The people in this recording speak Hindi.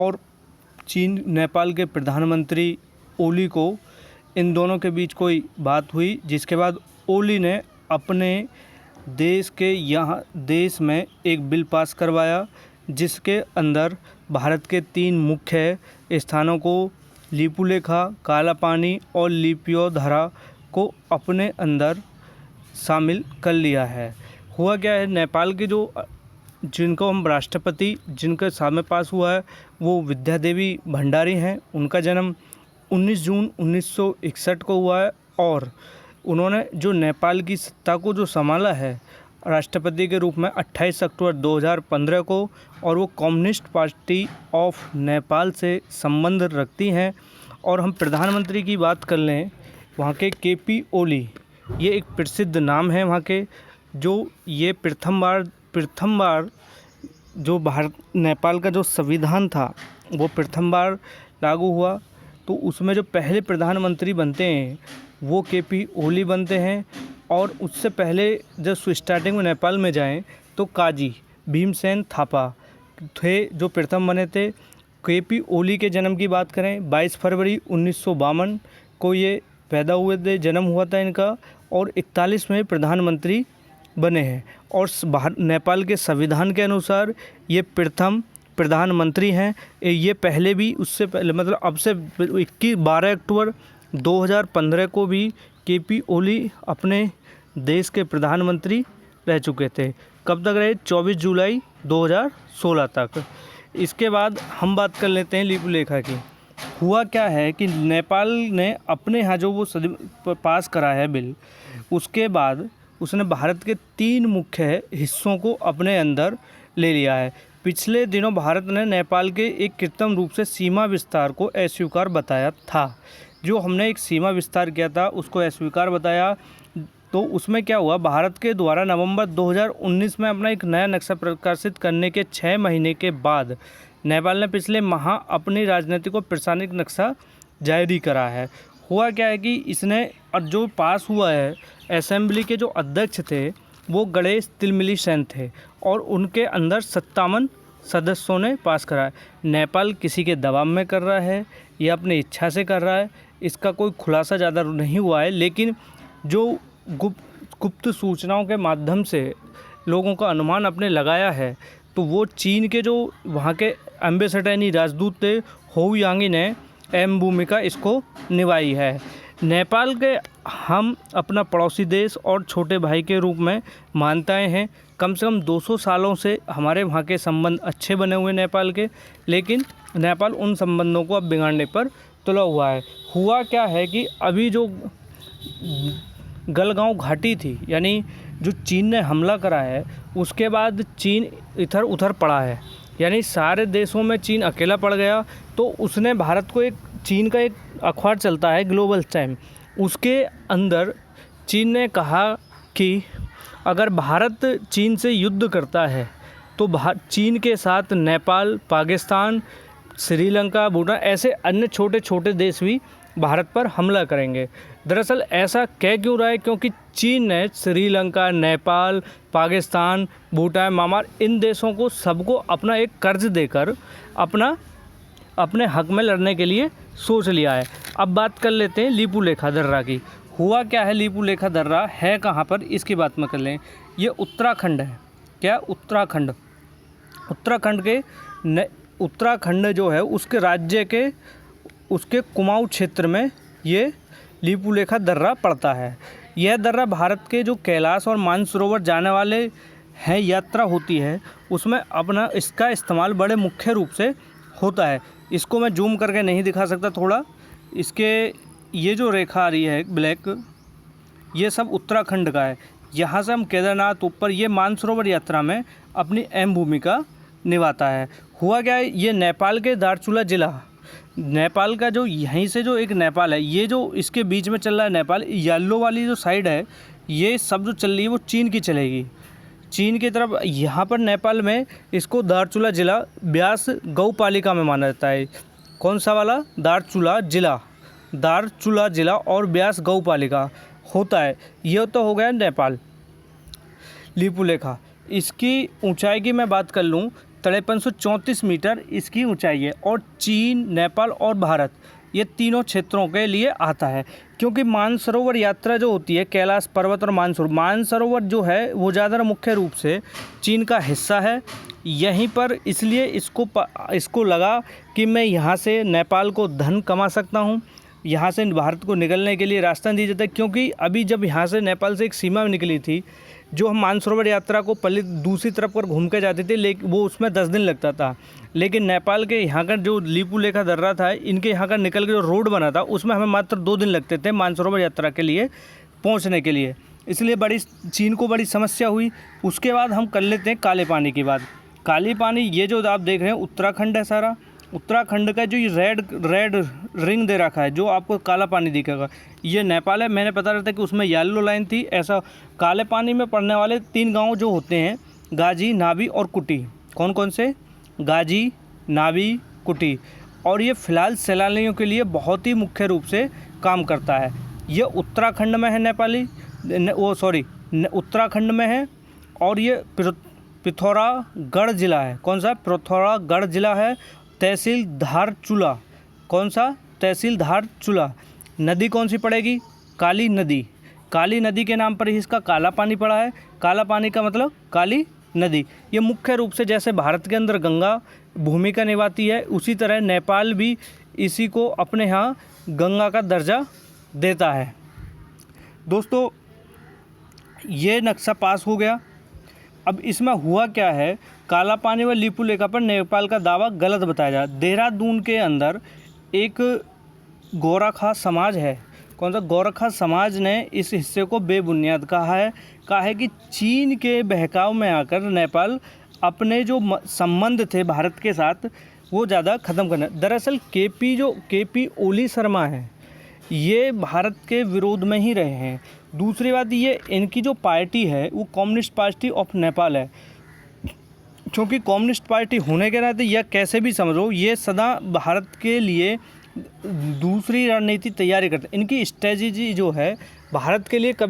और चीन नेपाल के प्रधानमंत्री ओली को, इन दोनों के बीच कोई बात हुई, जिसके बाद ओली ने अपने देश में एक बिल पास करवाया जिसके अंदर भारत के 3 मुख्य स्थानों को, लिपुलेखा, काला पानी और लिपियोधरा को अपने अंदर शामिल कर लिया है। हुआ क्या है, नेपाल के जिनको हम राष्ट्रपति जिनके सामने पास हुआ है वो विद्या देवी भंडारी हैं। उनका जन्म 19 जून 1961 को हुआ है और उन्होंने जो नेपाल की सत्ता को जो संभाला है राष्ट्रपति के रूप में 28 अक्टूबर 2015 को, और वो कम्युनिस्ट पार्टी ऑफ नेपाल से संबंध रखती हैं। और हम प्रधानमंत्री की बात कर लें, वहाँ के केपी ओली, ये एक प्रसिद्ध नाम है वहाँ के, जो ये प्रथम बार जो भारत नेपाल का जो संविधान था वो प्रथम बार लागू हुआ, तो उसमें जो पहले प्रधानमंत्री बनते हैं वो केपी ओली बनते हैं। और उससे पहले जब स्टार्टिंग में नेपाल में जाएं तो काजी भीमसेन थापा थे जो प्रथम बने थे। केपी ओली के जन्म की बात करें, 22 फरवरी 1952 को ये पैदा हुए थे, जन्म हुआ था इनका, और 41 में प्रधानमंत्री बने हैं। और नेपाल के संविधान के अनुसार ये प्रथम प्रधानमंत्री हैं। ये पहले भी, उससे पहले मतलब अब से 12 अक्टूबर 2015 को भी केपी ओली अपने देश के प्रधानमंत्री रह चुके थे। कब तक रहे? 24 जुलाई 2016 तक। इसके बाद हम बात कर लेते हैं लिपुलेखा की। हुआ क्या है कि नेपाल ने अपने यहाँ जो वो पास करा है बिल, उसके बाद उसने भारत के 3 मुख्य हिस्सों को अपने अंदर ले लिया है। पिछले दिनों भारत ने नेपाल के एक कृत्रिम रूप से सीमा विस्तार को अस्वीकार बताया था। जो हमने एक सीमा विस्तार किया था उसको अस्वीकार बताया, तो उसमें क्या हुआ, भारत के द्वारा नवंबर 2019 में अपना एक नया नक्शा प्रकाशित करने के 6 महीने के बाद नेपाल ने पिछले माह अपनी राजनीतिक और प्रशासनिक नक्शा जारी करा है। हुआ क्या है कि इसने, और जो पास हुआ है, असेंबली के जो अध्यक्ष थे वो गणेश तिलमिली सेन थे और उनके अंदर 57 सदस्यों ने पास करा है। नेपाल किसी के दबाव में कर रहा है या अपनी इच्छा से कर रहा है, इसका कोई खुलासा ज़्यादा नहीं हुआ है, लेकिन जो गुप्त सूचनाओं के माध्यम से लोगों का अनुमान अपने लगाया है, तो वो चीन के जो वहाँ के एम्बेसडर यानी राजदूत थे होउ यांगी ने अहम भूमिका इसको निभाई है। नेपाल के हम अपना पड़ोसी देश और छोटे भाई के रूप में मानते हैं। कम से कम 200 सालों से हमारे वहाँ के संबंध अच्छे बने हुए नेपाल के, लेकिन नेपाल उन संबंधों को अब बिगाड़ने पर तुला हुआ है। हुआ क्या है कि अभी जो गलगांव घाटी थी, यानी जो चीन ने हमला करा है, उसके बाद चीन इधर उधर पड़ा है, यानी सारे देशों में चीन अकेला पड़ गया। तो उसने भारत को, एक चीन का एक अखबार चलता है ग्लोबल टाइम, उसके अंदर चीन ने कहा कि अगर भारत चीन से युद्ध करता है तो चीन के साथ नेपाल, पाकिस्तान, श्रीलंका, भूटान, ऐसे अन्य छोटे छोटे देश भी भारत पर हमला करेंगे। दरअसल ऐसा कह क्यों रहा है? क्योंकि चीन ने श्रीलंका, नेपाल, पाकिस्तान, भूटान, म्यांमार, इन देशों को सबको अपना एक कर्ज देकर अपने हक में लड़ने के लिए सोच लिया है। अब बात कर लेते हैं लिपुलेखा दर्रा की। हुआ क्या है, लिपुलेखा दर्रा है कहाँ पर, इसकी बात में कर लें। ये उत्तराखंड है। क्या? उत्तराखंड। उत्तराखंड जो है उसके राज्य के, उसके कुमाऊं क्षेत्र में ये लिपुलेखा दर्रा पड़ता है। यह दर्रा भारत के जो कैलाश और मानसरोवर जाने वाले हैं, यात्रा होती है, उसमें अपना इसका इस्तेमाल बड़े मुख्य रूप से होता है। इसको मैं जूम करके नहीं दिखा सकता थोड़ा, इसके ये जो रेखा आ रही है ब्लैक, ये सब उत्तराखंड का है। यहाँ से हम केदारनाथ ऊपर, ये मानसरोवर यात्रा में अपनी अहम भूमिका निभाता है। हुआ क्या है, ये नेपाल के दार्चुला ज़िला, नेपाल का जो यहीं से जो एक नेपाल है, ये जो इसके बीच में चल रहा है नेपाल, येलो वाली जो साइड है, ये सब जो चल रही है वो चीन की चलेगी, चीन की तरफ। यहाँ पर नेपाल में इसको दार्चुला ज़िला ब्यास गौपालिका में माना जाता है। कौन सा वाला? दार्चुला ज़िला और ब्यास गौपालिका होता है। ये तो हो गया नेपाल। लिपुलेखा, इसकी ऊंचाई की मैं बात कर लूँ 5334 मीटर इसकी ऊंचाई है और चीन, नेपाल और भारत ये तीनों क्षेत्रों के लिए आता है। क्योंकि मानसरोवर यात्रा जो होती है, कैलाश पर्वत और मानसरोवर जो है वो ज़्यादा मुख्य रूप से चीन का हिस्सा है यहीं पर, इसलिए इसको लगा कि मैं यहाँ से नेपाल को धन कमा सकता हूँ, यहाँ से भारत को निकलने के लिए रास्ता दी जाता है। क्योंकि अभी जब यहाँ से नेपाल से एक सीमा निकली थी, जो हम मानसरोवर यात्रा को पहले दूसरी तरफ पर घूम के जाते थे, लेकिन वो उसमें 10 दिन लगता था, लेकिन नेपाल के यहाँ का जो लिपुलेखा दर्रा था, इनके यहाँ का निकल के जो रोड बना था उसमें हमें मात्र 2 दिन लगते थे मानसरोवर यात्रा के लिए पहुँचने के लिए, इसलिए चीन को बड़ी समस्या हुई। उसके बाद हम कर लेते हैं काले पानी की बात। काली पानी ये जो आप देख रहे हैं उत्तराखंड है सारा, उत्तराखंड का जो ये रेड रिंग दे रखा है जो आपको काला पानी दिखेगा, ये नेपाल है। मैंने पता रहता कि उसमें येलो लाइन थी। ऐसा काले पानी में पड़ने वाले 3 गांव जो होते हैं, गाजी, नाभी और कुटी। कौन कौन से? गाजी, नाभी, कुटी। और ये फ़िलहाल सैलानियों के लिए बहुत ही मुख्य रूप से काम करता है। ये उत्तराखंड में है उत्तराखंड में है और ये पिथौरागढ़ ज़िला है। कौन सा? पिथौरागढ़ ज़िला है। तहसील धारचूला। कौन सा? तहसील धारचूला। नदी कौन सी पड़ेगी? काली नदी। काली नदी के नाम पर ही इसका काला पानी पड़ा है। काला पानी का मतलब काली नदी। ये मुख्य रूप से जैसे भारत के अंदर गंगा भूमिका निभाती है, उसी तरह नेपाल भी इसी को अपने यहाँ गंगा का दर्जा देता है। दोस्तों ये नक्शा पास हो गया। अब इसमें हुआ क्या है, काला पानी व लिपुलेखा पर नेपाल का दावा गलत बताया जा। देहरादून के अंदर एक गोरखा समाज है। कौन सा? गोरखा समाज ने इस हिस्से को बेबुनियाद कहा है कि चीन के बहकाव में आकर नेपाल अपने जो संबंध थे भारत के साथ वो ज़्यादा ख़त्म करना। दरअसल केपी ओली शर्मा है, ये भारत के विरोध में ही रहे हैं। दूसरी बात, ये इनकी जो पार्टी है वो कम्युनिस्ट पार्टी ऑफ नेपाल है। क्योंकि कम्युनिस्ट पार्टी होने के नाते या कैसे भी समझो, ये सदा भारत के लिए दूसरी रणनीति तैयारी करते। इनकी स्ट्रेटजी जो है भारत के लिए कभी